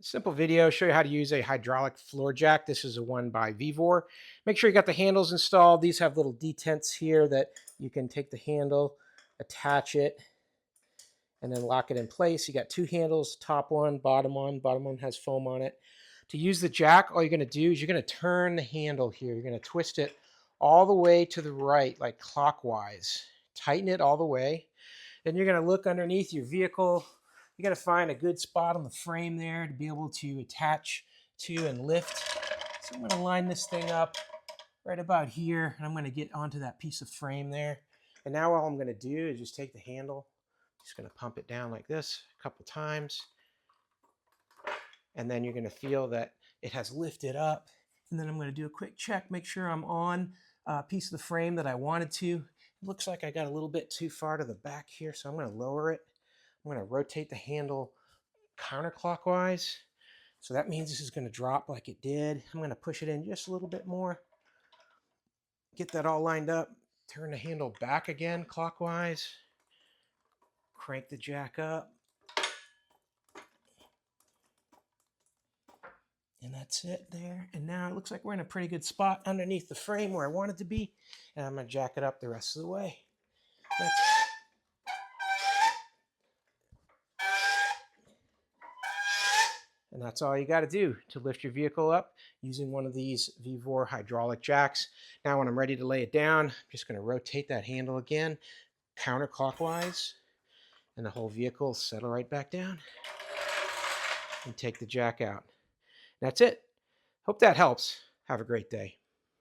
Simple video, show you how to use a hydraulic floor jack. This is a one by VEVOR. Make sure you got the handles installed. These have little detents here that you can take the handle, attach it, and then lock it in place. You got two handles, top one, bottom one. Bottom one has foam on it. To use the jack, all you're going to do is you're going to turn the handle here. You're going to twist it all the way to the right, like clockwise. Tighten it all the way. Then you're going to look underneath your vehicle. You got to find a good spot on the frame there to be able to attach to and lift. So I'm going to line this thing up right about here, and I'm going to get onto that piece of frame there. And now all I'm going to do is just take the handle, just going to pump it down like this a couple times. And then you're going to feel that it has lifted up. And then I'm going to do a quick check, make sure I'm on a piece of the frame that I wanted to. It looks like I got a little bit too far to the back here, so I'm going to lower it. I'm going to rotate the handle counterclockwise. So that means this is going to drop like it did. I'm going to push it in just a little bit more. Get that all lined up. Turn the handle back again clockwise. Crank the jack up. And that's it there. And now it looks like we're in a pretty good spot underneath the frame where I want it to be. And I'm going to jack it up the rest of the way. And that's all you got to do to lift your vehicle up using one of these VEVOR hydraulic jacks. Now when I'm ready to lay it down, I'm just going to rotate that handle again, counterclockwise, and the whole vehicle will settle right back down. And take the jack out. That's it. Hope that helps. Have a great day.